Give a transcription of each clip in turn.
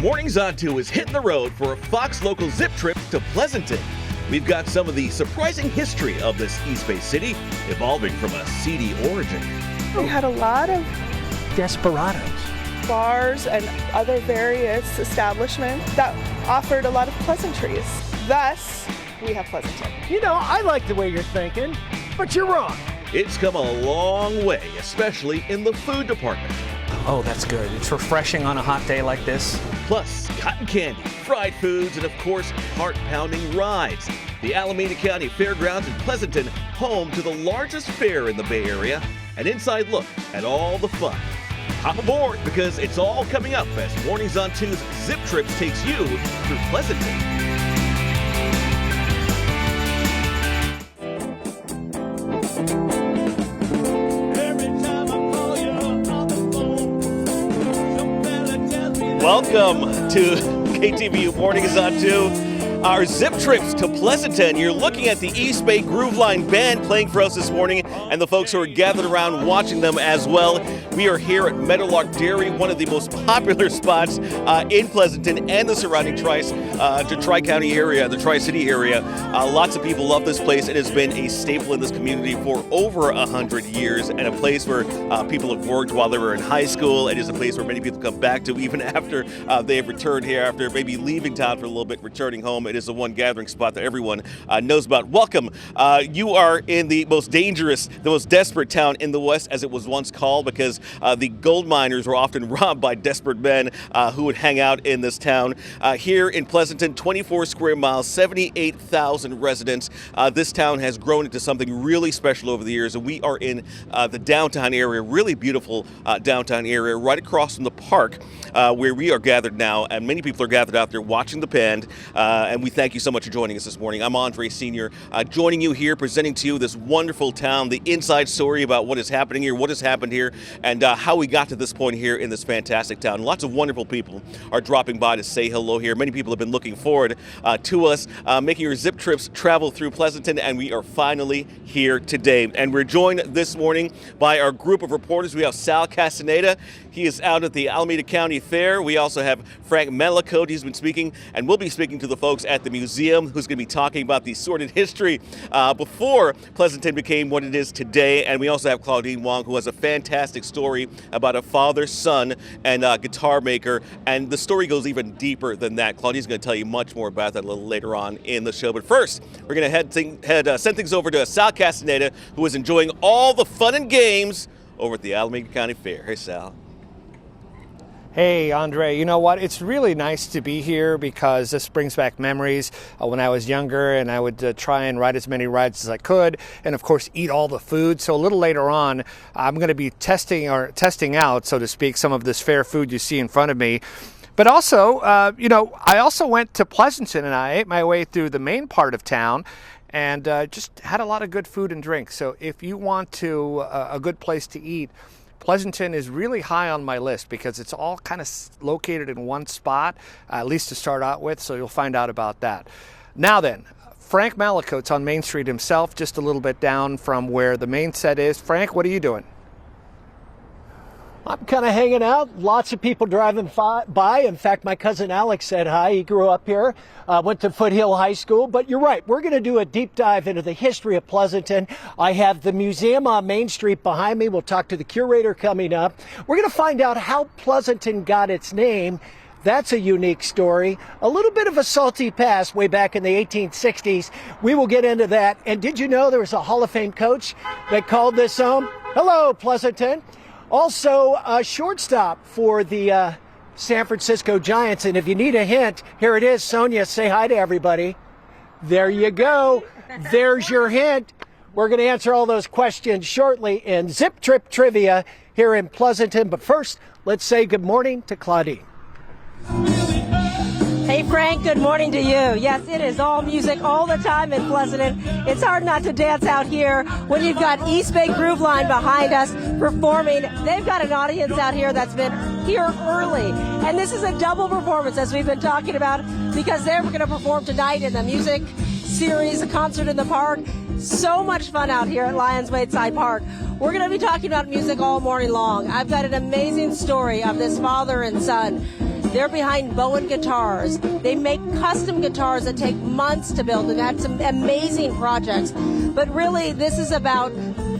Mornings on 2 is hitting the road for a Fox local zip trip to Pleasanton. We've got some of the surprising history of this East Bay city, evolving from a seedy origin. We had a lot of desperados, bars and other various establishments that offered a lot of pleasantries. Thus, we have Pleasanton. You know, I like the way you're thinking, but you're wrong. It's come a long way, especially in the food department. Oh, that's good. It's refreshing on a hot day like this. Plus, cotton candy, fried foods, and of course, heart-pounding rides. The Alameda County Fairgrounds in Pleasanton, home to the largest fair in the Bay Area. An inside look at all the fun. Hop aboard because it's all coming up as Mornings on 2's Zip Trips takes you through Pleasanton. Welcome to KTVU Mornings on 2, our zip trips to Pleasanton. You're looking at the East Bay Groove Line Band playing for us this morning and the folks who are gathered around watching them as well. We are here at Meadowlark Dairy, one of the most popular spots in Pleasanton and the surrounding Tri-County area, the Tri-City area. Lots of people love this place. It has been a staple in this community for over 100 years and a place where people have worked while they were in high school. It is a place where many people come back to even after they have returned here, after maybe leaving town for a little bit, returning home. It is the one gathering spot that everyone knows about. Welcome. You are in the most dangerous, the most desperate town in the West, as it was once called, because the gold miners were often robbed by desperate men who would hang out in this town. Here in Pleasanton, 24 square miles, 78,000 residents. This town has grown into something really special over the years, and we are in the downtown area, really beautiful downtown area, right across from the park where we are gathered now, and many people are gathered out there watching the band, and we thank you so much for joining us this morning. I'm Andre Sr., joining you here, presenting to you this wonderful town, the inside story about what is happening here, what has happened here, and how we got to this point here in this fantastic town. Lots of wonderful people are dropping by to say hello here. Many people have been looking forward to us making your zip trips travel through Pleasanton, and we are finally here today. And we're joined this morning by our group of reporters. We have Sal Castaneda. He is out at the Alameda County Fair. We also have Frank Melicote. He's been speaking, and we'll be speaking to the folks at the museum who's going to be talking about the sordid history before Pleasanton became what it is today. And we also have Claudine Wong, who has a fantastic story about a father, son, and guitar maker. And the story goes even deeper than that. Claudine's going to tell you much more about that a little later on in the show. But first, we're going to send things over to Sal Castaneda, who is enjoying all the fun and games over at the Alameda County Fair. Hey, Sal. Hey, Andre, you know what? It's really nice to be here because this brings back memories when I was younger, and I would try and ride as many rides as I could, and of course eat all the food. So a little later on, I'm going to be testing out, so to speak, some of this fair food you see in front of me. But also, I also went to Pleasanton, and I ate my way through the main part of town, and just had a lot of good food and drink. So if you want a good place to eat, Pleasanton is really high on my list because it's all kind of located in one spot, at least to start out with, so you'll find out about that. Now then, Frank Melicote's on Main Street himself, just a little bit down from where the main set is. Frank, what are you doing? I'm kind of hanging out. Lots of people driving by. In fact, my cousin Alex said hi. He grew up here, went to Foothill High School. But you're right. We're going to do a deep dive into the history of Pleasanton. I have the museum on Main Street behind me. We'll talk to the curator coming up. We're going to find out how Pleasanton got its name. That's a unique story. A little bit of a salty past way back in the 1860s. We will get into that. And did you know there was a Hall of Fame coach that called this home? Hello, Pleasanton. Also, a shortstop for the San Francisco Giants. And if you need a hint, here it is. Sonia, say hi to everybody. There you go. There's your hint. We're going to answer all those questions shortly in Zip Trip Trivia here in Pleasanton. But first, let's say good morning to Claudine. Hey, Frank, good morning to you. Yes, it is all music all the time in Pleasanton. It's hard not to dance out here when you've got East Bay Groove Line behind us performing. They've got an audience out here that's been here early. And this is a double performance, as we've been talking about, because they're going to perform tonight in the music series, a concert in the park. So much fun out here at Lions Wayside Park. We're going to be talking about music all morning long. I've got an amazing story of this father and son. They're behind Bowen Guitars. They make custom guitars that take months to build, and that's some amazing projects. But really, this is about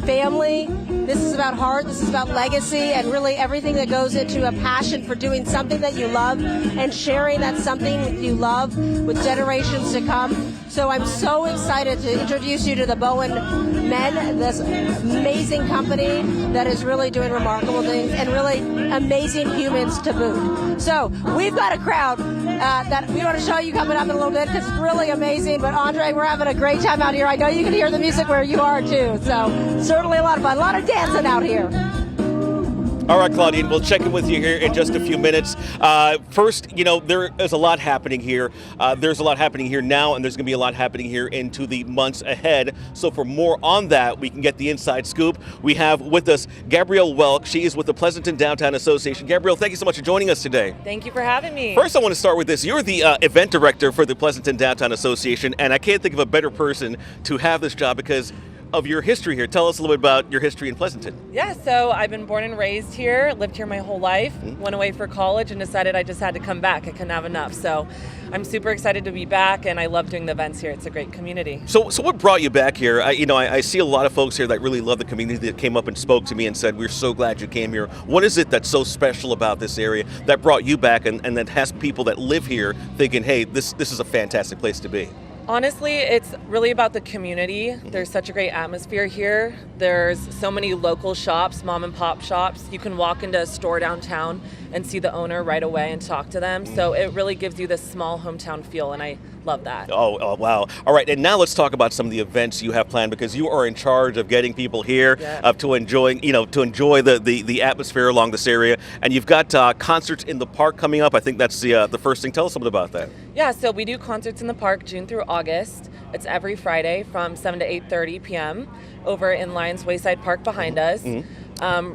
family, this is about heart, this is about legacy, and really everything that goes into a passion for doing something that you love and sharing that something you love with generations to come. So I'm so excited to introduce you to the Bowen Men, this amazing company that is really doing remarkable things and really amazing humans to boot. So we've got a crowd that we want to show you coming up in a little bit because it's really amazing. But Andre, we're having a great time out here. I know you can hear the music where you are too. So certainly a lot of fun, a lot of dancing out here. All right, Claudine, we'll check in with you here in just a few minutes. First, there is a lot happening here. There's a lot happening here now, and there's going to be a lot happening here into the months ahead. So for more on that, we can get the inside scoop. We have with us Gabrielle Welk. She is with the Pleasanton Downtown Association. Gabrielle, thank you so much for joining us today. Thank you for having me. First, I want to start with this. You're the event director for the Pleasanton Downtown Association, and I can't think of a better person to have this job because of your history here. Tell us a little bit about your history in Pleasanton. Yeah, so I've been born and raised here, lived here my whole life, went away for college and decided I just had to come back. I couldn't have enough. So I'm super excited to be back, and I love doing the events here. It's a great community. So what brought you back here? I see a lot of folks here that really love the community that came up and spoke to me and said, we're so glad you came here. What is it that's so special about this area that brought you back and that has people that live here thinking, hey, this is a fantastic place to be? Honestly, it's really about the community. There's such a great atmosphere here. There's so many local shops, mom and pop shops. You can walk into a store downtown and see the owner right away and talk to them. So it really gives you this small hometown feel, and I love that. Oh, wow. All right, and now let's talk about some of the events you have planned, because you are in charge of getting people here to enjoy the atmosphere along this area. And you've got concerts in the park coming up. I think that's the first thing. Tell us something about that. Yeah, so we do concerts in the park June through August. It's every Friday from 7 to 8:30 p.m. over in Lions Wayside Park behind us.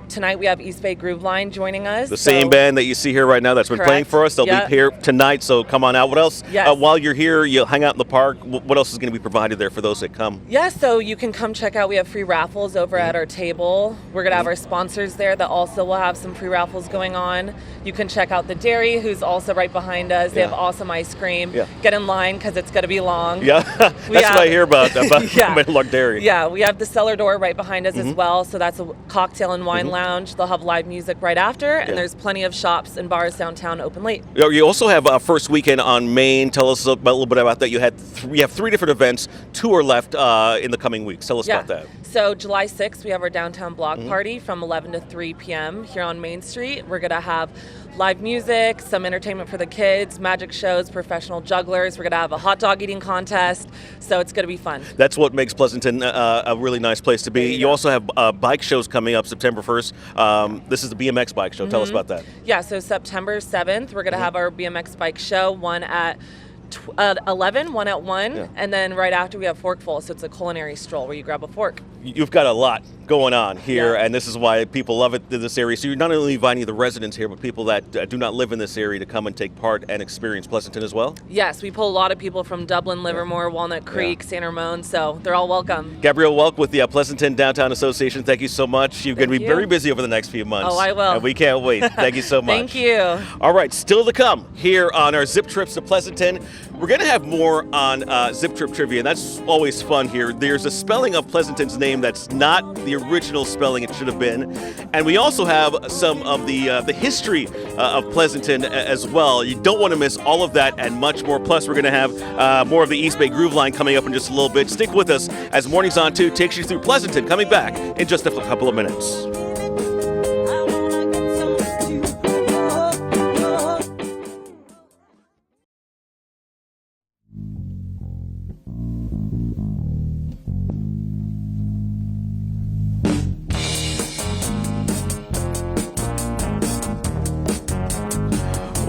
Tonight we have East Bay Groove Line joining us. The same band that you see here right now that's been playing for us. They'll be here tonight, so come on out. What else? Yes. While you're here, you'll hang out in the park. What else is going to be provided there for those that come? Yeah, so you can come check out. We have free raffles over at our table. We're going to have our sponsors there that also will have some free raffles going on. You can check out the dairy, who's also right behind us. They have awesome ice cream. Get in line because it's going to be long. Yeah, that's what I hear about Middlelark Dairy. Yeah, we have the cellar door right behind us as well. So that's a cocktail and wine lounge. They'll have live music right after, and there's plenty of shops and bars downtown open late. You also have First Weekend on Main. Tell us a little bit about that. You have 3 different events. 2 are left in the coming weeks. Tell us about that. So July 6th, we have our downtown block party from 11 to 3 p.m. here on Main Street. We're going to have live music, some entertainment for the kids, magic shows, professional jugglers. We're going to have a hot dog eating contest, so it's going to be fun. That's what makes Pleasanton a really nice place to be. You also have bike shows coming up September 1st. This is the BMX bike show. Tell us about that. Yeah, so September 7th, we're going to have our BMX bike show, one at 11, one at 1, and then right after we have Forkful, so it's a culinary stroll where you grab a fork. You've got a lot going on here, and this is why people love it in this area. So you're not only inviting the residents here, but people that do not live in this area to come and take part and experience Pleasanton as well? Yes, we pull a lot of people from Dublin, Livermore, Walnut Creek, San Ramon, so they're all welcome. Gabrielle Welk with the Pleasanton Downtown Association, thank you so much. You're going to be very busy over the next few months. Oh, I will. And we can't wait. Thank you so much. Thank you. All right, still to come here on our Zip Trips to Pleasanton. We're going to have more on Zip Trip Trivia, and that's always fun here. There's a spelling of Pleasanton's name that's not the original spelling it should have been. And we also have some of the history of Pleasanton as well. You don't want to miss all of that and much more. Plus, we're going to have more of the East Bay Groove Line coming up in just a little bit. Stick with us as Mornings on 2 takes you through Pleasanton, coming back in just a couple of minutes.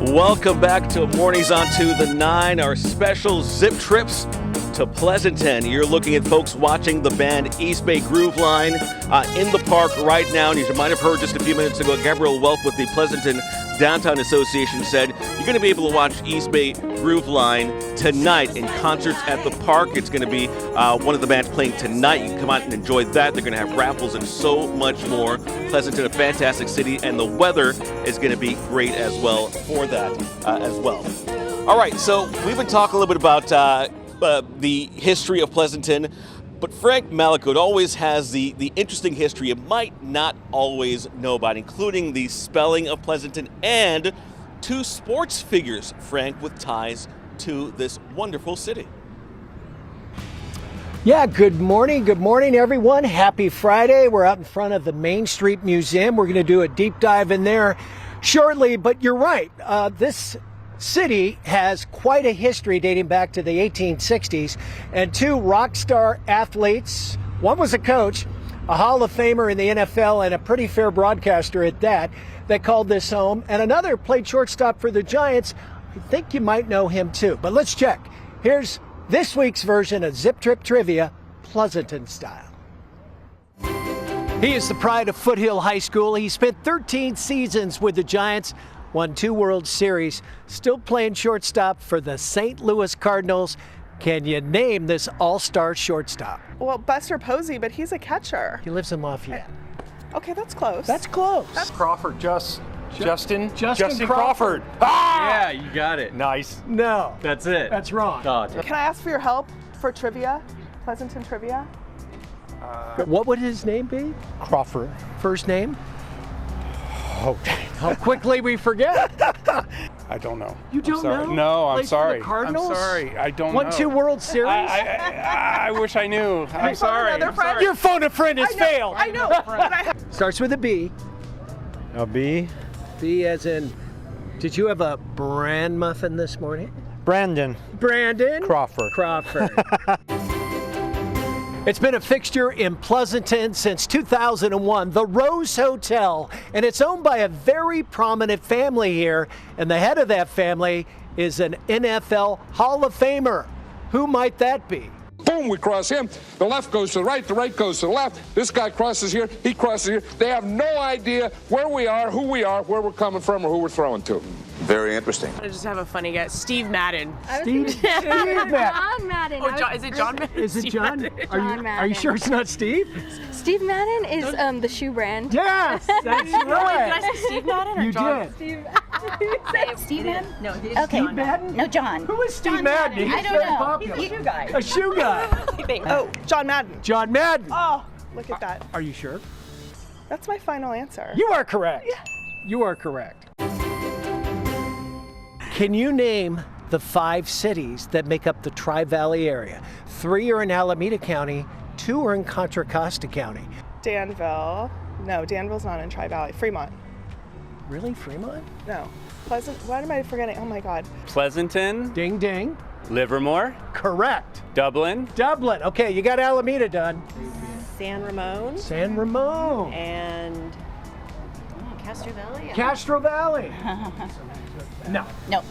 Welcome back to Mornings on 2 the 9, our special Zip Trips to Pleasanton. You're looking at folks watching the band East Bay Groove Line in the park right now. And you might have heard just a few minutes ago, Gabrielle Welk with the Pleasanton Downtown Association said you're going to be able to watch East Bay Groove Line tonight in concerts at the park. It's going to be one of the bands playing tonight. You can come out and enjoy that. They're going to have raffles and so much more. Pleasanton, a fantastic city, and the weather is going to be great as well for that as well. All right, so we've been talking a little bit about the history of Pleasanton, but Frank Malakout always has the interesting history you might not always know about, including the spelling of Pleasanton and two sports figures, Frank, with ties to this wonderful city. Yeah, good morning, everyone. Happy Friday. We're out in front of the Main Street Museum. We're going to do a deep dive in there shortly, but you're right. This city has quite a history dating back to the 1860s, and two rock star athletes, one was a coach, a Hall of Famer in the NFL, and a pretty fair broadcaster at that called this home, and another played shortstop for the Giants. I think you might know him too, but let's check. Here's this week's version of Zip Trip Trivia, Pleasanton style. He is the pride of Foothill High School. He spent 13 seasons with the Giants, won 2 World Series, still playing shortstop for the St. Louis Cardinals. Can you name this all-star shortstop? Well, Buster Posey, but he's a catcher. He lives in Lafayette. Okay, that's close. That's close. Crawford, Justin Crawford. Ah! Yeah, you got it. Nice. No. That's it. That's wrong. Oh, Can I ask for your help for trivia? Pleasanton trivia? What would his name be? Crawford. First name? Oh, How quickly we forget. I don't know. You don't sorry. know? No, I'm Played for sorry. the Cardinals? I'm sorry. I don't Won know. 2 World Series? I wish I knew. I'm sorry. another friend? Your phone a friend has failed. I know, but I Starts with a B. A B. B as in, did you have a bran muffin this morning? Brandon. Brandon? Crawford. It's been a fixture in Pleasanton since 2001, the Rose Hotel, and it's owned by a very prominent family here, and the head of that family is an NFL Hall of Famer. Who might that be? Boom, we cross him. The left goes to the right goes to the left. This guy crosses here, he crosses here. They have no idea where we are, who we are, where we're coming from, or who we're throwing to. Very interesting. I just have a funny guess. Steve Madden. Steve Madden. John Madden. Oh, John, is it John Madden? Is it John? Are you sure it's not Steve? Steve Madden is the shoe brand. Yes, that's right. Did I say Steve Madden or You John? did. Steve Madden? No, Okay. Steve Madden? No, John. Who is Steve Madden? He's I don't very know. popular. He's a shoe guy. A shoe guy. Oh, John Madden. John Madden. Oh, look at that. Are you sure? That's my final answer. You are correct. Yeah. You are correct. Can you name the 5 cities that make up the Tri-Valley area? 3 are in Alameda County, 2 are in Contra Costa County. Danville. No, Danville's not in Tri-Valley. Fremont. Really, Fremont? No. Pleasant. What am I forgetting? Oh my God. Pleasanton, Ding, ding. Livermore, Correct. Dublin, Dublin. Okay, you got Alameda done. San Ramon San Ramon. and Castro Valley. Castro Valley. No. No.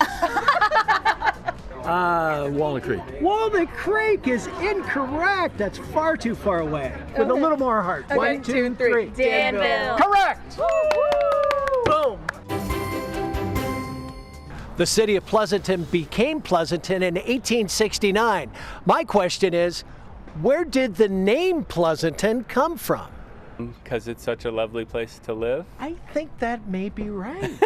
Walnut Creek. Walnut Creek is incorrect. That's far too far away. With a little more heart. Okay. 1, 2, 3. Danville. Correct. Boom. The city of Pleasanton became Pleasanton in 1869. My question is, where did the name Pleasanton come from? Because it's such a lovely place to live. I think that may be right.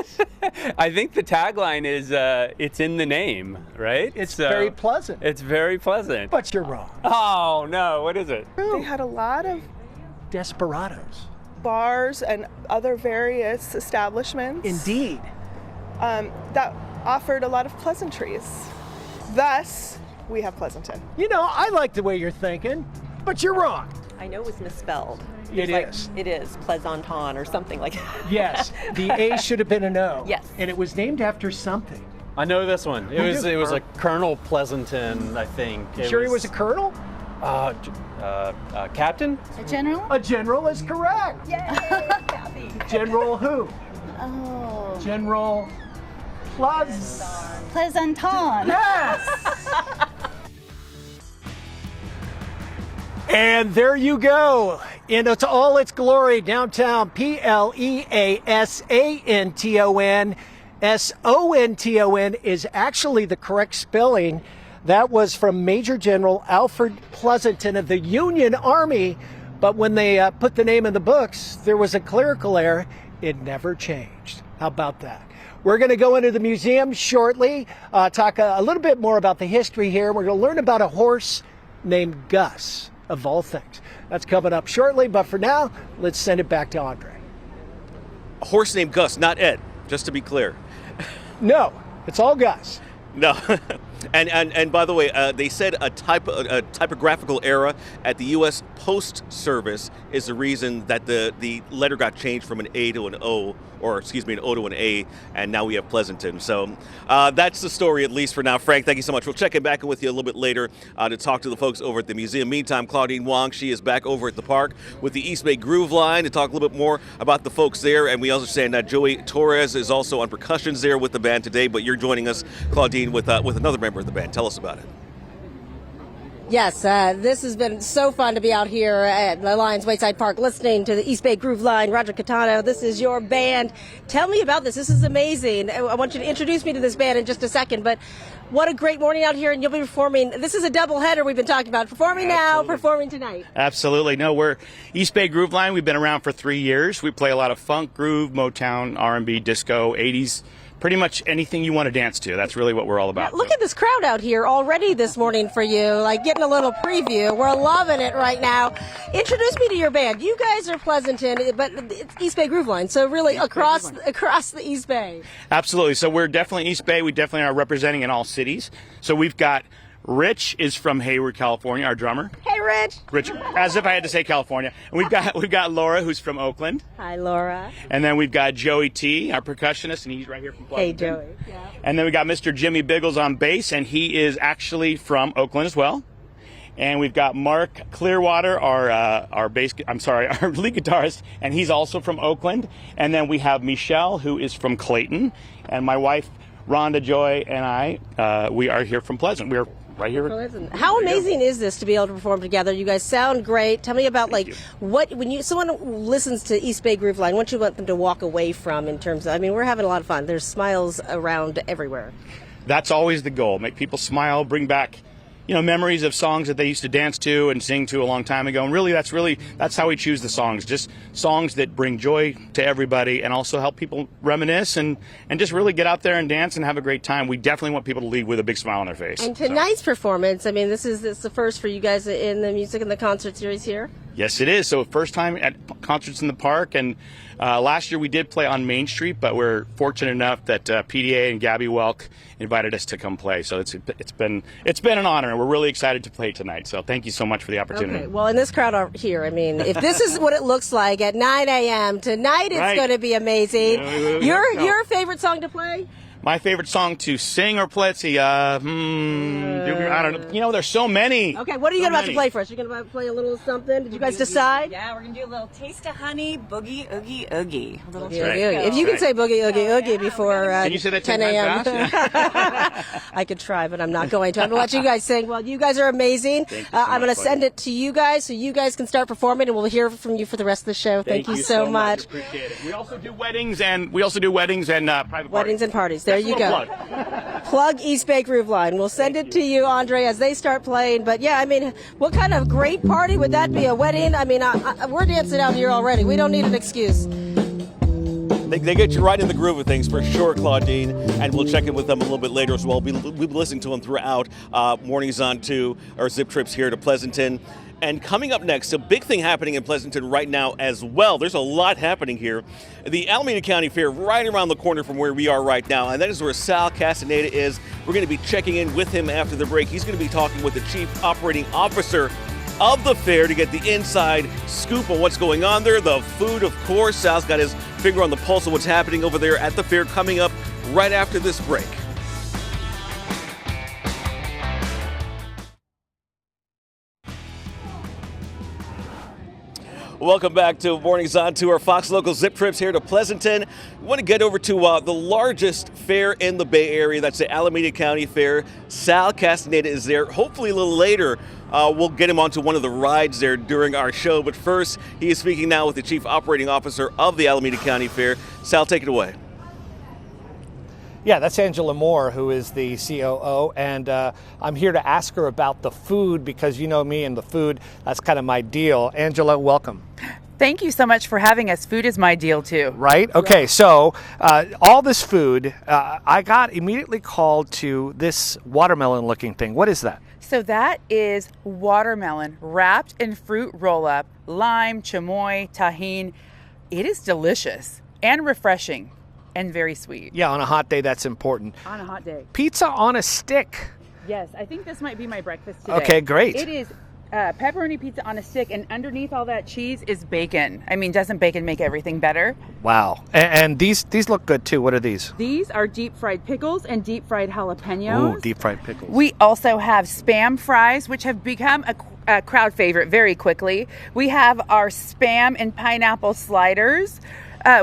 I think the tagline is it's in the name, right? It's very pleasant. It's very pleasant. But you're wrong. Oh, no, what is it? They had a lot of Desperados. bars and other various establishments. Indeed. That offered a lot of pleasantries. Thus, we have Pleasanton. You know, I like the way you're thinking, but you're wrong. I know it was misspelled. It is. It is Pleasanton or something like that. Yes, the A should have been an O. Yes. And it was named after something. I know this one. You do? It was a Colonel Pleasanton, I think. You sure he was a colonel? Captain? A general? A general is correct. Yay! Kathy. General who? Oh. General Pleasanton. Yes! And there you go. in its all its glory, downtown, Pleasanton. Sonton is actually the correct spelling. That was from Major General Alfred Pleasanton of the Union Army. But when they put the name in the books, there was a clerical error. It never changed. How about that? We're going to go into the museum shortly, talk a little bit more about the history here. We're going to learn about a horse named Gus, of all things. That's coming up shortly. But for now, let's send it back to Andre. A horse named Gus, not Ed, just to be clear. No, it's all Gus. No. And by the way, they said a typographical error at the U.S. Post Service is the reason that the letter got changed from an A to an O, or excuse me, an O to an A, and now we have Pleasanton. So that's the story, at least for now. Frank, thank you so much. We'll check in back with you a little bit later to talk to the folks over at the museum. Meantime, Claudine Wong, she is back over at the park with the East Bay Groove Line to talk a little bit more about the folks there. And we understand that Joey Torres is also on percussions there with the band today, but you're joining us, Claudine, with another member of the band. Tell us about it. Yes, this has been so fun to be out here at the Lions Wayside Park listening to the East Bay Groove Line. Roger Catano, this is your band. Tell me about this. This is amazing. I want you to introduce me to this band in just a second, but what a great morning out here, and you'll be performing. This is a double header we've been talking about. Performing now, performing tonight. Absolutely. No, we're East Bay Groove Line. We've been around for 3 years. We play a lot of funk, groove, Motown, R&B, disco, 80s. Pretty much anything you want to dance to. That's really what we're all about. Look at this crowd out here already this morning for you, like getting a little preview. We're loving it right now. Introduce me to your band. You guys are Pleasanton, but it's East Bay Groove Line, so really across the East Bay. Absolutely. So we're definitely East Bay. We definitely are representing in all cities. So we've got Rich is from Hayward, California, our drummer. Hey, Rich. Rich, as if I had to say California. And we've got Laura, who's from Oakland. Hi, Laura. And then we've got Joey T, our percussionist, and he's right here from Pleasanton. Hey, Joey. Yeah. And then we got Mr. Jimmy Biggles on bass, and he is actually from Oakland as well. And we've got Mark Clearwater, our lead guitarist, and he's also from Oakland. And then we have Michelle, who is from Clayton, and my wife Rhonda Joy and I, we are here from Pleasant. We're right here. How amazing is this to be able to perform together? You guys sound great. Tell me about when someone listens to East Bay Groove Line, what you want them to walk away from in terms of, I mean, we're having a lot of fun. There's smiles around everywhere. That's always the goal. Make people smile, bring back, memories of songs that they used to dance to and sing to a long time ago. And that's how we choose the songs. Just songs that bring joy to everybody and also help people reminisce and just really get out there and dance and have a great time. We definitely want people to leave with a big smile on their face. And tonight's performance, I mean, this is the first for you guys in the music and the concert series here? Yes, it is. So first time at concerts in the park, and last year we did play on Main Street, but we're fortunate enough that PDA and Gabby Welk invited us to come play. So it's been an honor, and we're really excited to play tonight. So thank you so much for the opportunity. Okay. Well, in this crowd out here, I mean, if this is what it looks like at 9 a.m. tonight, it's going to be amazing. Your favorite song to play? My favorite song to sing or play, let's see, I don't know. There's so many. Okay, what are you about to play for us? You're going to play a little something? Did you guys decide? Yeah, we're going to do a little Taste of Honey, Boogie Oogie Oogie. A little If you can say Boogie Oogie Oogie before can you say that 10 a.m. I could try, but I'm not going to. I'm going to let you guys sing. Well, you guys are amazing. I'm going to send it to you guys so you guys can start performing, and we'll hear from you for the rest of the show. Thank you so much. Appreciate it. We also do weddings and private parties. Weddings and parties. There you go. Plug East Bay Groove Line. We'll send it to you, Andre, as they start playing. But yeah, I mean, what kind of great party would that be? A wedding? I mean, we're dancing out here already. We don't need an excuse. They get you right in the groove of things for sure, Claudine, and we'll check in with them a little bit later as well. We'll be listening to them throughout Mornings on 2, our Zip trips here to Pleasanton. And coming up next, a big thing happening in Pleasanton right now as well. There's a lot happening here. The Alameda County Fair right around the corner from where we are right now, and that is where Sal Castaneda is. We're going to be checking in with him after the break. He's going to be talking with the Chief Operating Officer of the fair to get the inside scoop on what's going on there. The food, of course. Sal's got his finger on the pulse of what's happening over there at the fair coming up right after this break. Welcome back to Mornings On to our Fox Local Zip Trips here to Pleasanton. We want to get over to the largest fair in the Bay Area. That's the Alameda County Fair. Sal Castaneda is there. Hopefully a little later we'll get him onto one of the rides there during our show. But first, he is speaking now with the Chief Operating Officer of the Alameda County Fair. Sal, take it away. Yeah, that's Angela Moore, who is the COO, and I'm here to ask her about the food because you know me and the food, that's kind of my deal. Angela, welcome. Thank you so much for having us. Food is my deal too. Right? Okay, yeah. So all this food, I got immediately called to this watermelon looking thing. What is that? So that is watermelon wrapped in fruit roll-up, lime, chamoy, tahini. It is delicious and refreshing. And very sweet. Yeah, on a hot day, that's important. On a hot day. Pizza on a stick. Yes, I think this might be my breakfast today. Okay, great. It is pepperoni pizza on a stick, and underneath all that cheese is bacon. I mean, doesn't bacon make everything better? Wow. And these look good, too. What are these? These are deep-fried pickles and deep-fried jalapenos. Ooh, deep-fried pickles. We also have Spam fries, which have become a crowd favorite very quickly. We have our Spam and pineapple sliders.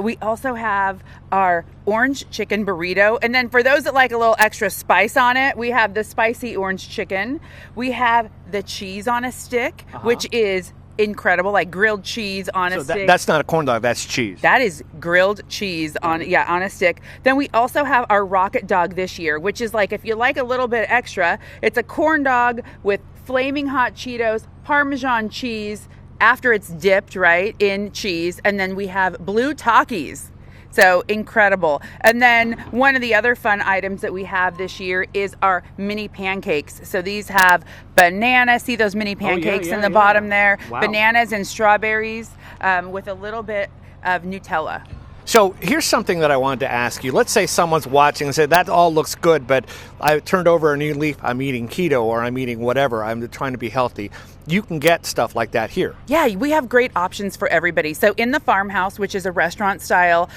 We also have our orange chicken burrito. And then for those that like a little extra spice on it, we have the spicy orange chicken. We have the cheese on a stick, which is incredible, like grilled cheese on a stick. That's not a corn dog, that's cheese. That is grilled cheese on a stick. Then we also have our rocket dog this year, which is like, if you like a little bit extra, it's a corn dog with flaming hot Cheetos, Parmesan cheese, after it's dipped, right, in cheese. And then we have blue Takis. So incredible. And then one of the other fun items that we have this year is our mini pancakes. So these have banana. See those mini pancakes in the bottom there? Wow. Bananas and strawberries with a little bit of Nutella. So here's something that I wanted to ask you. Let's say someone's watching and say, that all looks good, but I turned over a new leaf. I'm eating keto or I'm eating whatever. I'm trying to be healthy. You can get stuff like that here. Yeah, we have great options for everybody. So in the farmhouse, which is a restaurant style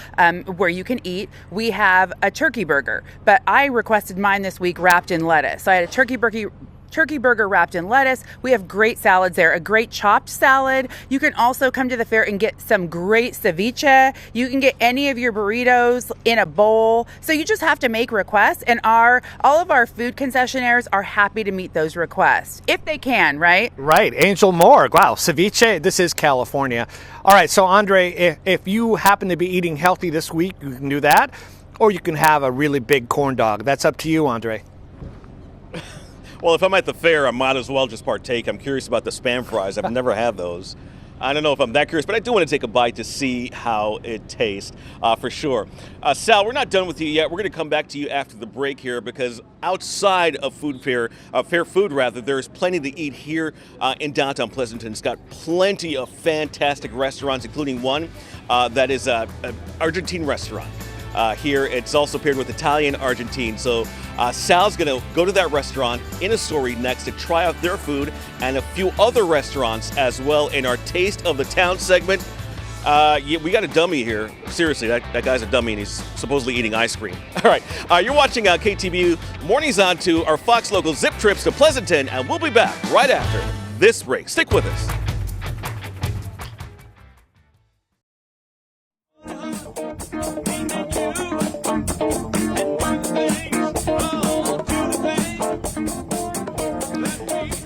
where you can eat, we have a turkey burger. But I requested mine this week wrapped in lettuce. So I had a turkey burger wrapped in lettuce. We have great salads there, a great chopped salad. You can also come to the fair and get some great ceviche. You can get any of your burritos in a bowl. So you just have to make requests, and all of our food concessionaires are happy to meet those requests, if they can, right? Right. Angel Moore. Wow, ceviche, this is California. All right, so Andre, if you happen to be eating healthy this week, you can do that, or you can have a really big corn dog. That's up to you, Andre. Well, if I'm at the fair, I might as well just partake. I'm curious about the Spam fries. I've never had those. I don't know if I'm that curious, but I do want to take a bite to see how it tastes, for sure. Sal, we're not done with you yet. We're going to come back to you after the break here because outside of fair food, there's plenty to eat here in downtown Pleasanton. It's got plenty of fantastic restaurants, including one that is an Argentine restaurant. Here, it's also paired with Italian Argentine. So Sal's going to go to that restaurant in Astoria next to try out their food and a few other restaurants as well in our Taste of the Town segment. We got a dummy here. Seriously, that guy's a dummy and he's supposedly eating ice cream. All right, you're watching KTVU Mornings On to our Fox Local Zip Trips to Pleasanton, and we'll be back right after this break. Stick with us.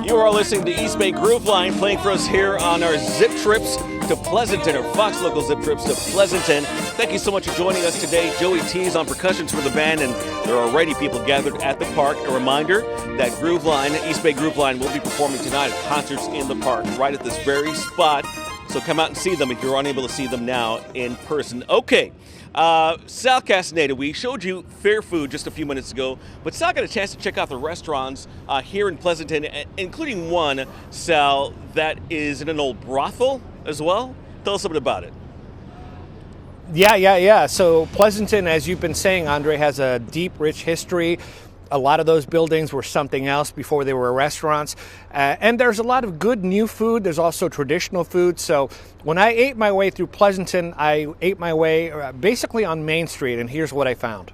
You are listening to East Bay Groove Line playing for us here on our Zip Trips to Pleasanton, or Fox Local Zip Trips to Pleasanton. Thank you so much for joining us today. Joey T's on percussions for the band, and there are already people gathered at the park. A reminder that Groove Line, East Bay Groove Line, will be performing tonight at concerts in the park, right at this very spot. So come out and see them if you're unable to see them now in person. Okay. Sal Castaneda, we showed you fair food just a few minutes ago, but Sal got a chance to check out the restaurants here in Pleasanton, including one, Sal, that is in an old brothel as well. Tell us a bit about it. Yeah. So Pleasanton, as you've been saying, Andre, has a deep, rich history. A lot of those buildings were something else before they were restaurants. And there's a lot of good new food. There's also traditional food. So when I ate my way through Pleasanton, I ate my way basically on Main Street, and here's what I found.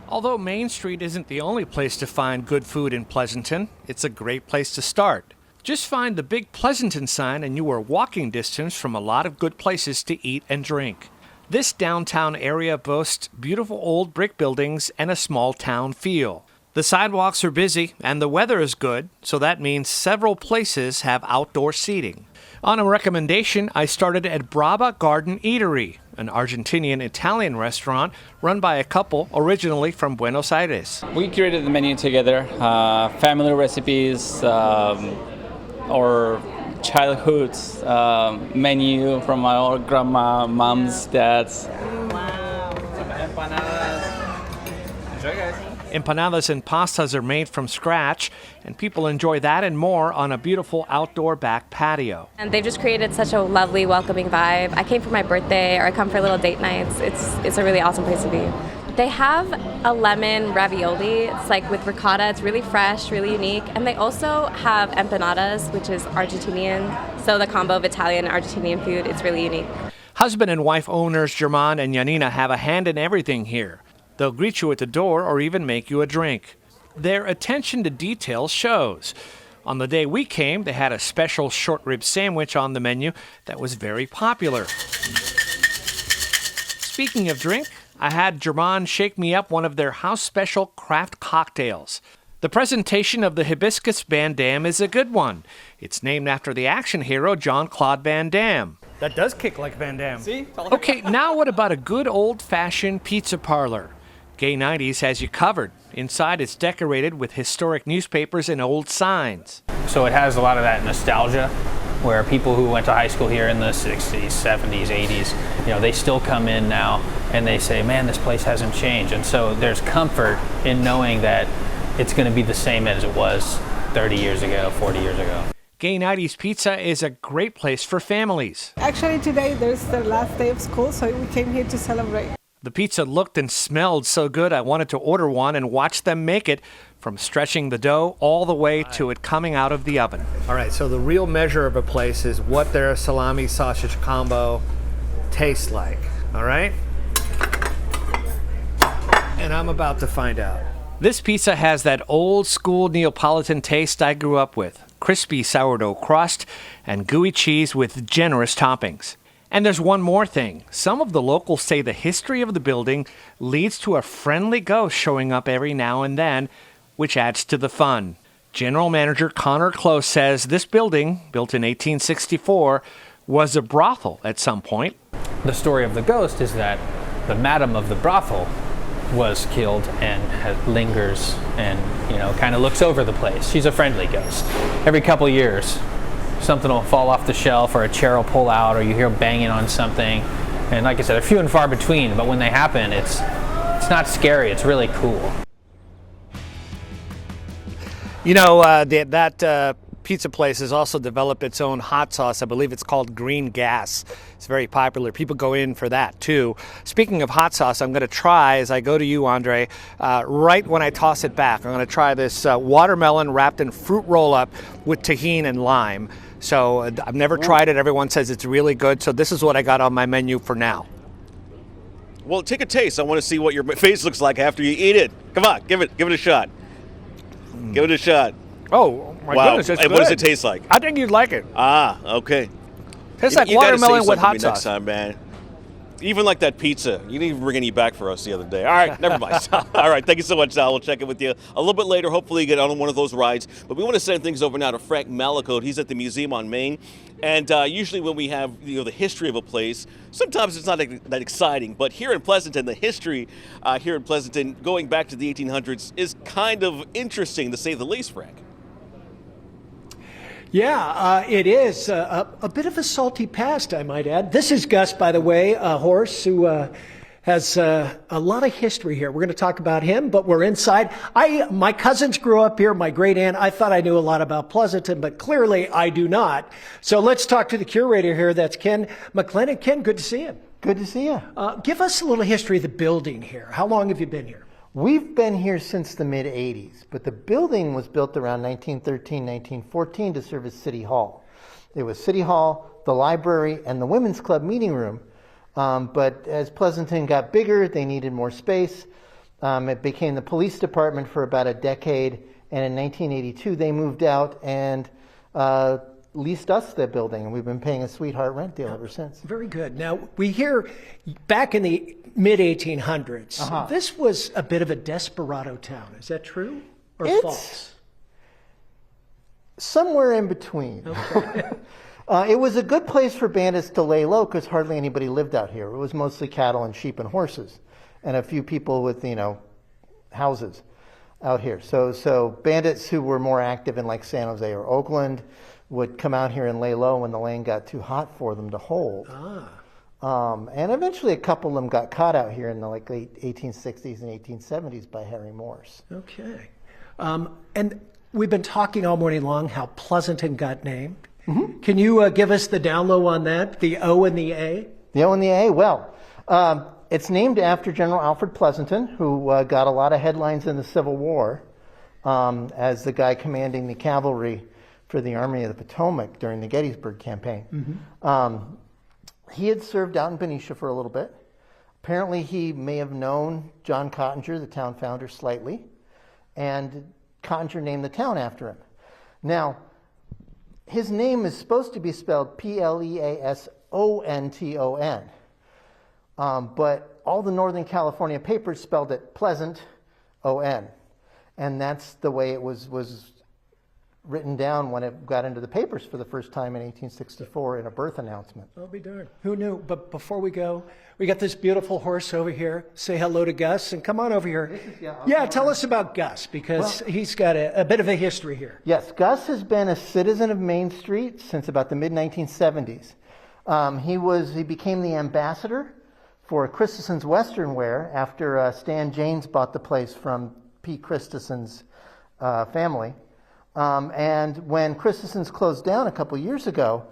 Although Main Street isn't the only place to find good food in Pleasanton, it's a great place to start. Just find the big Pleasanton sign and you are walking distance from a lot of good places to eat and drink. This downtown area boasts beautiful old brick buildings and a small town feel. The sidewalks are busy and the weather is good, so that means several places have outdoor seating. On a recommendation, I started at Brava Garden Eatery, an Argentinian-Italian restaurant run by a couple originally from Buenos Aires. We created the menu together, family recipes, or childhood menu from my old grandma, mom's, dad's. Wow. Enjoy, guys. Empanadas and pastas are made from scratch, and people enjoy that and more on a beautiful outdoor back patio. And they've just created such a lovely, welcoming vibe. I came for my birthday, or I come for little date nights. It's a really awesome place to be. They have a lemon ravioli. It's like with ricotta. It's really fresh, really unique. And they also have empanadas, which is Argentinian. So the combo of Italian and Argentinian food, it's really unique. Husband and wife owners German and Janina have a hand in everything here. They'll greet you at the door or even make you a drink. Their attention to detail shows. On the day we came, they had a special short rib sandwich on the menu that was very popular. Speaking of drink, I had German shake me up one of their house special craft cocktails. The presentation of the Hibiscus Van Damme is a good one. It's named after the action hero Jean-Claude Van Damme. That does kick like Van Damme. See? Okay, now what about a good old-fashioned pizza parlor? Gay 90s has you covered. Inside, it's decorated with historic newspapers and old signs. So it has a lot of that nostalgia, where people who went to high school here in the 60s, 70s, 80s, they still come in now and they say, man, this place hasn't changed. And so there's comfort in knowing that it's going to be the same as it was 30 years ago, 40 years ago. Gay 90s Pizza is a great place for families. Actually, today there's the last day of school, so we came here to celebrate. The pizza looked and smelled so good I wanted to order one and watch them make it, from stretching the dough all the way to it coming out of the oven. All right, so the real measure of a place is what their salami sausage combo tastes like, all right? And I'm about to find out. This pizza has that old school Neapolitan taste I grew up with. Crispy sourdough crust and gooey cheese with generous toppings. And there's one more thing. Some of the locals say the history of the building leads to a friendly ghost showing up every now and then, which adds to the fun. General Manager Connor Close says this building, built in 1864, was a brothel at some point. The story of the ghost is that the madam of the brothel was killed and lingers and, kind of looks over the place. She's a friendly ghost. Every couple years, something will fall off the shelf or a chair will pull out or you hear banging on something. And like I said, they're few and far between, but when they happen, it's not scary, it's really cool. That pizza place has also developed its own hot sauce. I believe it's called Green Gas. It's very popular. People go in for that, too. Speaking of hot sauce, I'm going to try, as I go to you, Andre, right when I toss it back, I'm going to try this watermelon wrapped in fruit roll-up with tahini and lime. So I've never tried it. Everyone says it's really good. So this is what I got on my menu for now. Well, take a taste. I want to see what your face looks like after you eat it. Come on, give it a shot. Give it a shot. Oh, my goodness, it's and good. What does it taste like? I think you'd like it. Ah, okay. Tastes like watermelon with hot next sauce. time, man. Even like that pizza. You didn't even bring any back for us the other day. All right, never mind. All right, thank you so much, Sal. We'll check in with you a little bit later. Hopefully you get on one of those rides. But we want to send things over now to Frank Malacote. He's at the museum on Main. And usually when we have the history of a place, sometimes it's not that exciting. But here in Pleasanton, the history here in Pleasanton, going back to the 1800s, is kind of interesting, to say the least, Frank. Yeah, it is a bit of a salty past, I might add. This is Gus, by the way, a horse who has a lot of history here. We're going to talk about him, but we're inside. My cousins grew up here, my great aunt. I thought I knew a lot about Pleasanton, but clearly I do not. So let's talk to the curator here. That's Ken McLennan. Ken, good to see you. Good to see you. Give us a little history of the building here. How long have you been here? We've been here since the mid-'80s, but the building was built around 1913, 1914 to serve as City Hall. It was City Hall, the library, and the Women's Club meeting room. But as Pleasanton got bigger, they needed more space. It became the police department for about a decade, and in 1982 they moved out and leased us the building, and we've been paying a sweetheart rent deal ever since. Very good. Now, we hear back in the mid-1800s, this was a bit of a desperado town. Is that true or false? Somewhere in between. Okay. It was a good place for bandits to lay low because hardly anybody lived out here. It was mostly cattle and sheep and horses, and a few people with, houses out here. So bandits who were more active in like San Jose or Oakland would come out here and lay low when the land got too hot for them to hold. And eventually a couple of them got caught out here in the late 1860s and 1870s by Harry Morse. Okay. And we've been talking all morning long how Pleasanton got named. Mm-hmm. Can you give us the down low on that, the O and the A? The O and the A? Well, it's named after General Alfred Pleasanton, who got a lot of headlines in the Civil War as the guy commanding the cavalry for the Army of the Potomac during the Gettysburg campaign. Mm-hmm. He had served out in Benicia for a little bit. Apparently he may have known John Cottinger, the town founder, slightly, and Cottinger named the town after him. Now, his name is supposed to be spelled Pleasonton, but all the Northern California papers spelled it Pleasant, O-N, and that's the way it was written down when it got into the papers for the first time in 1864 in a birth announcement. I'll be darned. Who knew? But before we go, we got this beautiful horse over here. Say hello to Gus and come on over here. Tell us about Gus, because he's got a bit of a history here. Yes, Gus has been a citizen of Main Street since about the mid-1970s. He became the ambassador for Christeson's Western Wear after Stan James bought the place from P. Christeson's family. And when Christeson's closed down a couple years ago,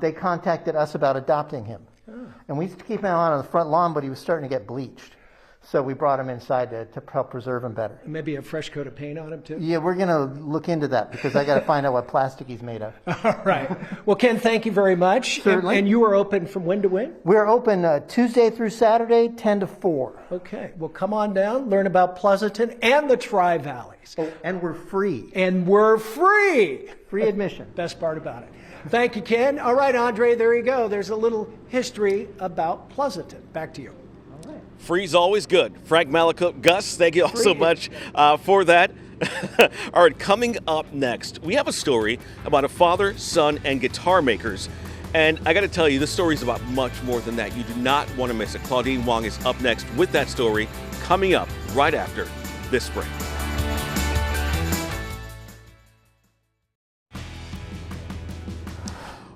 they contacted us about adopting him. And we used to keep him out on the front lawn, but he was starting to get bleached. So we brought him inside to help preserve him better. Maybe a fresh coat of paint on him, too? Yeah, we're going to look into that because I got to find out what plastic he's made of. All right. Well, Ken, thank you very much. Certainly. And you are open from when to when? We're open Tuesday through Saturday, 10 to 4. Okay. Well, come on down, learn about Pleasanton and the Tri-Valleys. Oh, and we're free. And we're free. Free admission. Best part about it. Thank you, Ken. All right, Andre, there you go. There's a little history about Pleasanton. Back to you. Free's always good. Frank Malikup, Gus, thank you all so much for that. All right, coming up next, we have a story about a father, son, and guitar makers. And I got to tell you, this story is about much more than that. You do not want to miss it. Claudine Wong is up next with that story, coming up right after this break.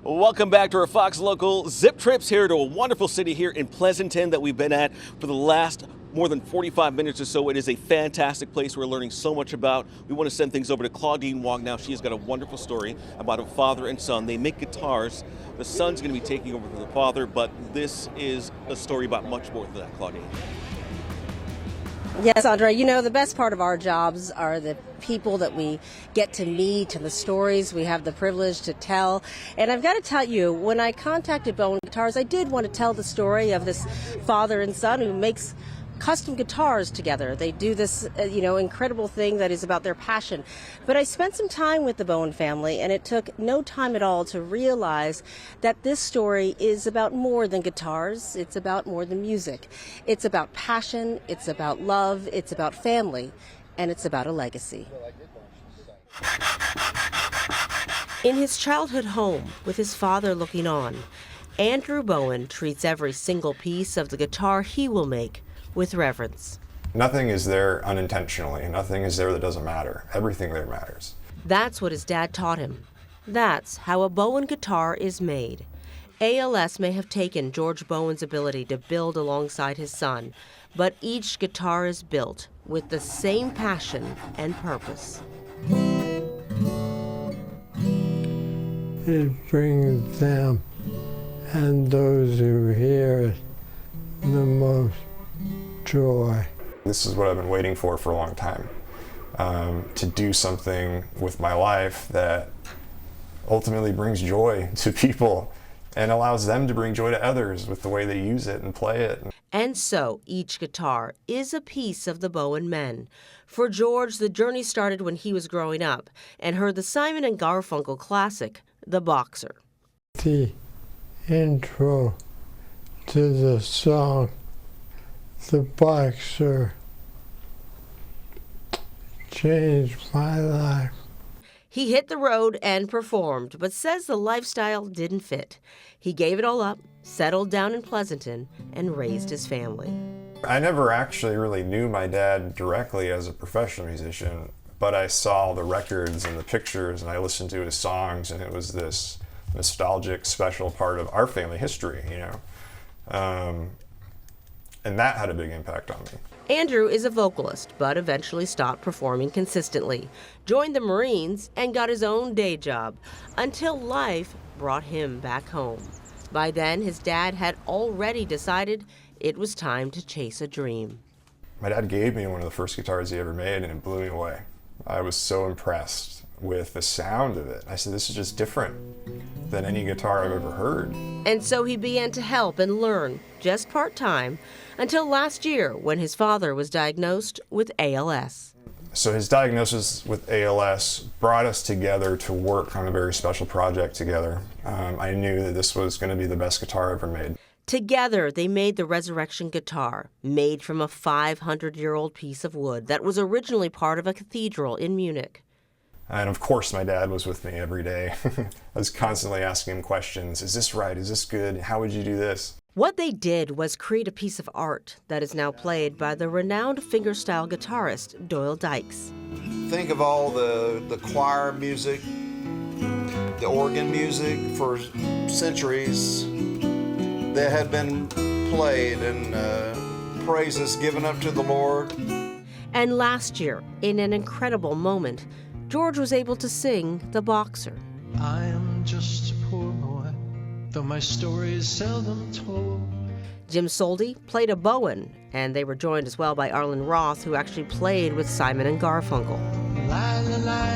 Welcome back to our Fox Local Zip Trips here to a wonderful city here in Pleasanton that we've been at for the last more than 45 minutes or so. It is a fantastic place we're learning so much about. We want to send things over to Claudine Wong now. She has got a wonderful story about a father and son. They make guitars. The son's going to be taking over for the father, but this is a story about much more than that, Claudine. Yes, Andre, the best part of our jobs are the people that we get to meet and the stories we have the privilege to tell. And I've got to tell you, when I contacted Bowen Guitars, I did want to tell the story of this father and son who makes custom guitars together. They do this, incredible thing that is about their passion. But I spent some time with the Bowen family, and it took no time at all to realize that this story is about more than guitars. It's about more than music. It's about passion. It's about love. It's about family. And it's about a legacy. In his childhood home, with his father looking on, Andrew Bowen treats every single piece of the guitar he will make with reverence. Nothing is there unintentionally. Nothing is there that doesn't matter. Everything there matters. That's what his dad taught him. That's how a Bowen guitar is made. ALS may have taken George Bowen's ability to build alongside his son, but each guitar is built with the same passion and purpose. It brings them and those who hear it the most joy. This is what I've been waiting for a long time, to do something with my life that ultimately brings joy to people and allows them to bring joy to others with the way they use it and play it. And so each guitar is a piece of the Bowen men. For George, the journey started when he was growing up and heard the Simon and Garfunkel classic, The Boxer. The intro to the song, The Boxer, changed my life. He hit the road and performed, but says the lifestyle didn't fit. He gave it all up, settled down in Pleasanton, and raised his family. I never actually really knew my dad directly as a professional musician, but I saw the records and the pictures, and I listened to his songs, and it was this nostalgic, special part of our family history, you know. And that had a big impact on me. Andrew is a vocalist, but eventually stopped performing consistently, joined the Marines, and got his own day job, until life brought him back home. By then, his dad had already decided it was time to chase a dream. My dad gave me one of the first guitars he ever made, and it blew me away. I was so impressed with the sound of it. I said, this is just different than any guitar I've ever heard. And so he began to help and learn, just part-time, until last year when his father was diagnosed with ALS. So his diagnosis with ALS brought us together to work on a very special project together. I knew that this was going to be the best guitar ever made. Together, they made the Resurrection guitar, made from a 500-year-old piece of wood that was originally part of a cathedral in Munich. And of course, my dad was with me every day. I was constantly asking him questions. Is this right? Is this good? How would you do this? What they did was create a piece of art that is now played by the renowned fingerstyle guitarist Doyle Dykes. Think of all the choir music, the organ music for centuries that had been played and praises given up to the Lord. And last year, in an incredible moment, George was able to sing The Boxer. I am just a poor boy, though my story is seldom told. Jim Soldi played a Bowen, and they were joined as well by Arlen Roth, who actually played with Simon and Garfunkel. La, la, la.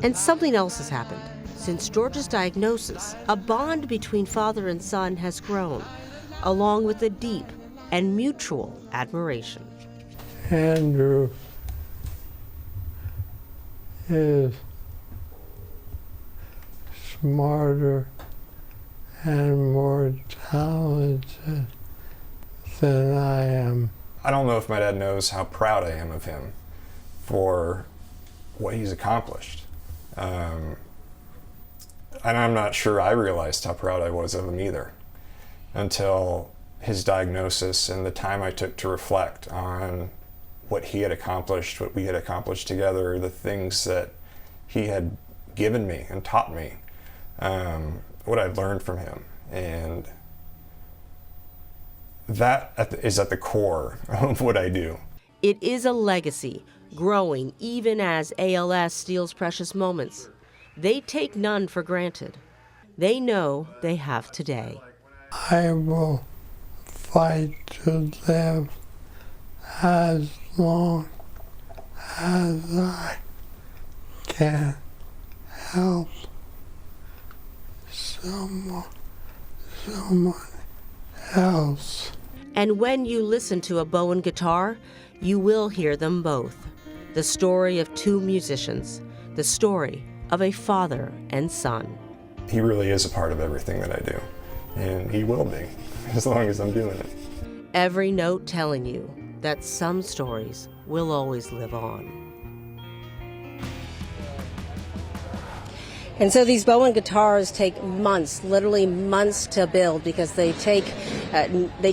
And something else has happened. Since George's diagnosis, a bond between father and son has grown, along with a deep and mutual admiration. Andrew is smarter and more talented than I am. I don't know if my dad knows how proud I am of him for what he's accomplished. And I'm not sure I realized how proud I was of him either until his diagnosis and the time I took to reflect on what he had accomplished, what we had accomplished together, the things that he had given me and taught me, what I'd learned from him. And that is at the core of what I do. It is a legacy, growing even as ALS steals precious moments. They take none for granted. They know they have today. I will fight to live as long as I can help someone else. And when you listen to a Bowen guitar, you will hear them both. The story of two musicians, the story of a father and son. He really is a part of everything that I do, and he will be, as long as I'm doing it. Every note telling you that some stories will always live on. And so these Bowen guitars take months, literally months to build, because they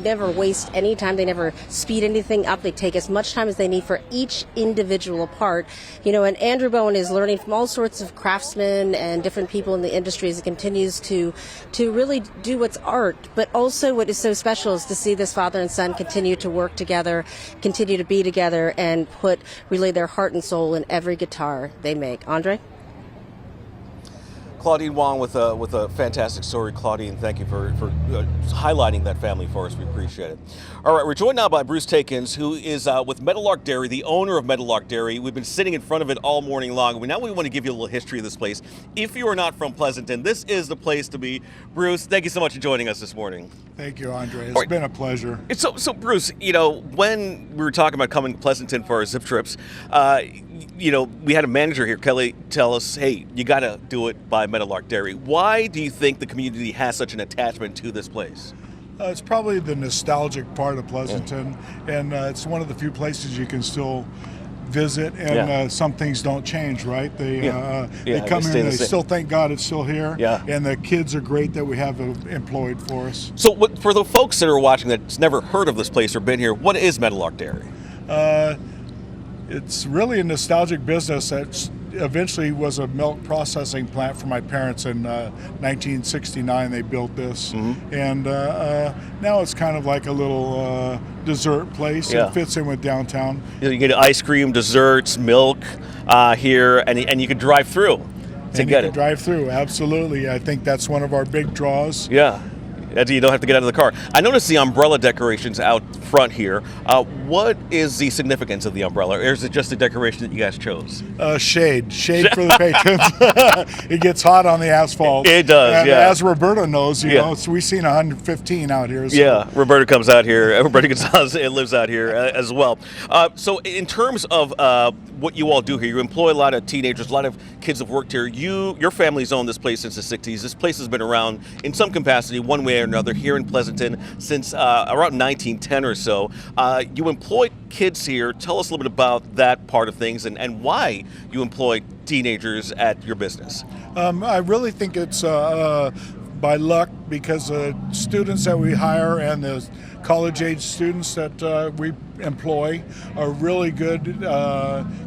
never waste any time. They never speed anything up. They take as much time as they need for each individual part. You know, and Andrew Bowen is learning from all sorts of craftsmen and different people in the industry as he continues to really do what's art. But also what is so special is to see this father and son continue to work together, continue to be together, and really their heart and soul in every guitar they make. Andre? Claudine Wong with a fantastic story. Claudine, thank you for highlighting that family for us. We appreciate it. All right, we're joined now by Bruce Takins, who is with Meadowlark Dairy, the owner of Meadowlark Dairy. We've been sitting in front of it all morning long. Now we want to give you a little history of this place. If you are not from Pleasanton, this is the place to be. Bruce, thank you so much for joining us this morning. Thank you, Andre. It's been a pleasure. So Bruce, when we were talking about coming to Pleasanton for our zip trips, we had a manager here, Kelly, tell us, hey, you got to do it by Meadowlark Dairy. Why do you think the community has such an attachment to this place? It's probably the nostalgic part of Pleasanton, and it's one of the few places you can still visit, and some things don't change, right? They come here and they still thank God it's still here, and the kids are great that we have employed for us. So for the folks that are watching that's never heard of this place or been here, what is Meadowlark Dairy? It's really a nostalgic business that eventually was a milk processing plant for my parents in 1969. They built this, and now it's kind of like a little dessert place. It fits in with downtown. You get ice cream, desserts, milk here, and you can drive through to get it. Drive through, absolutely. I think that's one of our big draws. Yeah. You don't have to get out of the car. I noticed the umbrella decorations out front here. What is the significance of the umbrella, or is it just a decoration that you guys chose? Shade for the patrons. It gets hot on the asphalt. It does, and as Roberta knows, so we've seen 115 out here. So. Yeah, Roberta comes out here. Roberta Gonzalez lives out here as well. So in terms of what you all do here, you employ a lot of teenagers, a lot of kids have worked here. Your family's owned this place since the 60s. This place has been around in some capacity, one way or another, here in Pleasanton since around 1910 or so. You employ kids here. Tell us a little bit about that part of things and why you employ teenagers at your business. I really think it's by luck, because the students that we hire and the college-age students that we employ are really good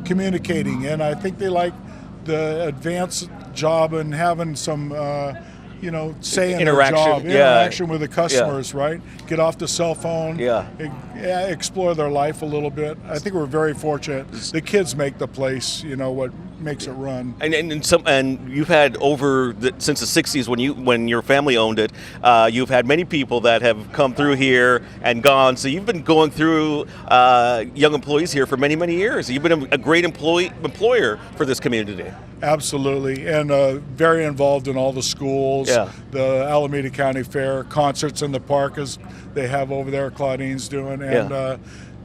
communicating, and I think they like the advanced job and having some say in their job, interaction with the customers, right? Get off the cell phone, explore their life a little bit. I think we're very fortunate. The kids make the place, what makes it run. And you've had since the 60s when your family owned it, you've had many people that have come through here and gone. So you've been going through young employees here for many, many years. You've been a great employer for this community. Absolutely, and very involved in all the schools, the Alameda County Fair, concerts in the park as they have over there, Claudine's doing, and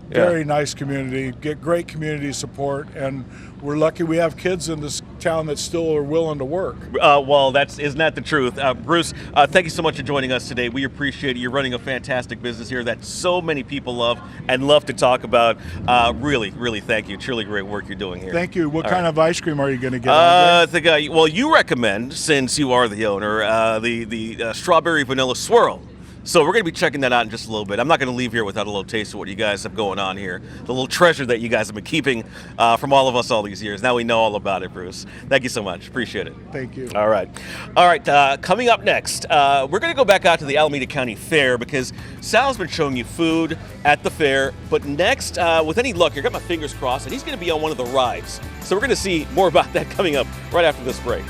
very nice community, get great community support, and we're lucky we have kids in this town that still are willing to work. Well, isn't that the truth? Bruce, thank you so much for joining us today. We appreciate it. You're running a fantastic business here that so many people love and love to talk about. Really, really thank you. Truly great work you're doing here. Thank you. What kind of ice cream are you going to get? Well, you recommend, since you are the owner, the strawberry vanilla swirl. So we're going to be checking that out in just a little bit. I'm not going to leave here without a little taste of what you guys have going on here. The little treasure that you guys have been keeping from all of us all these years. Now we know all about it, Bruce. Thank you so much. Appreciate it. Thank you. All right. Coming up next, we're going to go back out to the Alameda County Fair because Sal's been showing you food at the fair. But next, with any luck, I got my fingers crossed, and he's going to be on one of the rides. So we're going to see more about that coming up right after this break.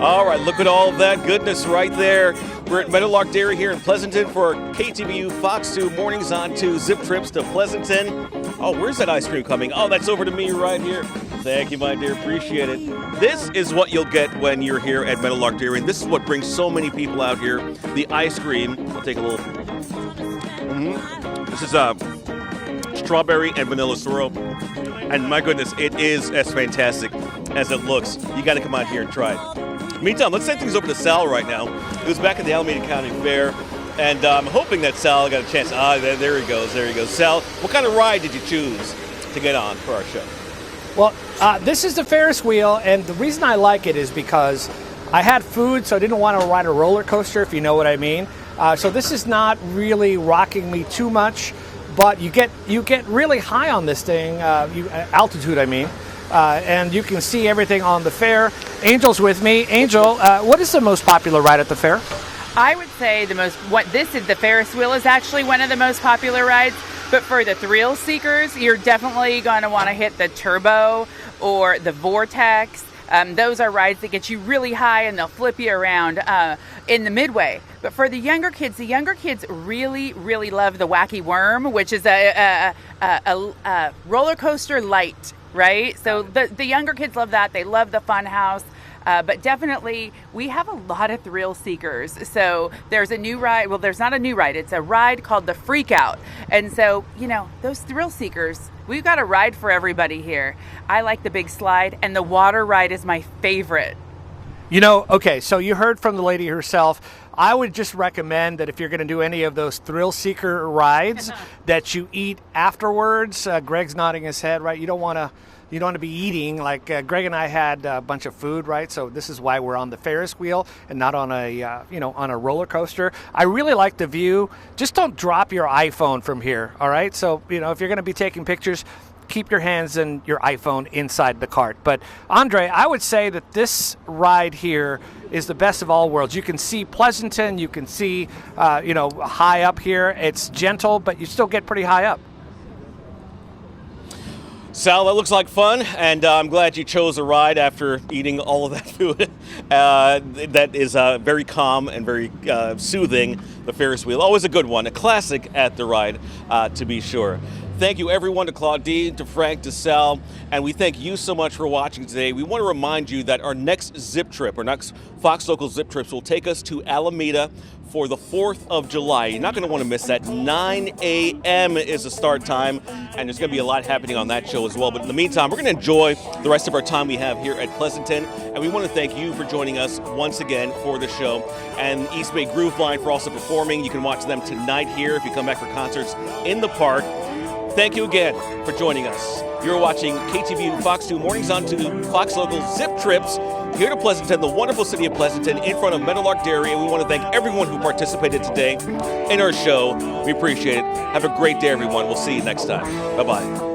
All right, look at all that goodness right there. We're at Meadowlark Dairy here in Pleasanton for KTVU Fox 2 Mornings on 2 Zip Trips to Pleasanton. Oh, where's that ice cream coming? Oh, that's over to me right here. Thank you, my dear. Appreciate it. This is what you'll get when you're here at Meadowlark Dairy, and this is what brings so many people out here. The ice cream. I'll take a little. This is strawberry and vanilla swirl. And my goodness, it is as fantastic as it looks. You got to come out here and try it. Meantime, let's send things over to Sal right now, who's back at the Alameda County Fair, and I'm hoping that Sal got a chance. There he goes. Sal, what kind of ride did you choose to get on for our show? Well, this is the Ferris wheel, and the reason I like it is because I had food, so I didn't want to ride a roller coaster, if you know what I mean. So this is not really rocking me too much, but you get really high on this thing, altitude I mean. and you can see everything on the fair. Angel's with me. Angel, what is the most popular ride at the fair? I would say the Ferris wheel is actually one of the most popular rides. But for the thrill seekers, you're definitely going to want to hit the Turbo or the Vortex. Those are rides that get you really high and they'll flip you around in the midway. But for the younger kids really, really love the Wacky Worm, which is a roller coaster light, right? So the younger kids love that. They love the Fun House. But definitely, we have a lot of thrill seekers. So there's a new ride. Well, there's not a new ride. It's a ride called the Freak Out. And so, those thrill seekers, we've got a ride for everybody here. I like the big slide, and the water ride is my favorite. Okay, so you heard from the lady herself. I would just recommend that if you're going to do any of those thrill seeker rides, that you eat afterwards. Greg's nodding his head, right? You don't want to be eating. Like Greg and I had a bunch of food, right? So this is why we're on the Ferris wheel and not on on a roller coaster. I really like the view. Just don't drop your iPhone from here, all right? So, if you're going to be taking pictures, keep your hands and your iPhone inside the cart. But Andre, I would say that this ride here is the best of all worlds. You can see Pleasanton, you can see, high up here. It's gentle, but you still get pretty high up. Sal, that looks like fun, and I'm glad you chose a ride after eating all of that food. That is very calm and very soothing, the Ferris wheel. Always a good one, a classic at the ride, to be sure. Thank you, everyone, to Claudine, to Frank, to Sal, and we thank you so much for watching today. We want to remind you that our next zip trip, our next Fox Local zip trips, will take us to Alameda for the 4th of July. You're not going to want to miss that. 9 a.m. is the start time, and there's going to be a lot happening on that show as well. But in the meantime, we're going to enjoy the rest of our time we have here at Pleasanton, and we want to thank you for joining us once again for the show, and East Bay Groove Line for also performing. You can watch them tonight here if you come back for concerts in the park. Thank you again for joining us. You're watching KTVU Fox 2 Mornings on 2 Fox Local Zip Trips here to Pleasanton, the wonderful city of Pleasanton, in front of Meadowlark Dairy. And we want to thank everyone who participated today in our show. We appreciate it. Have a great day, everyone. We'll see you next time. Bye-bye.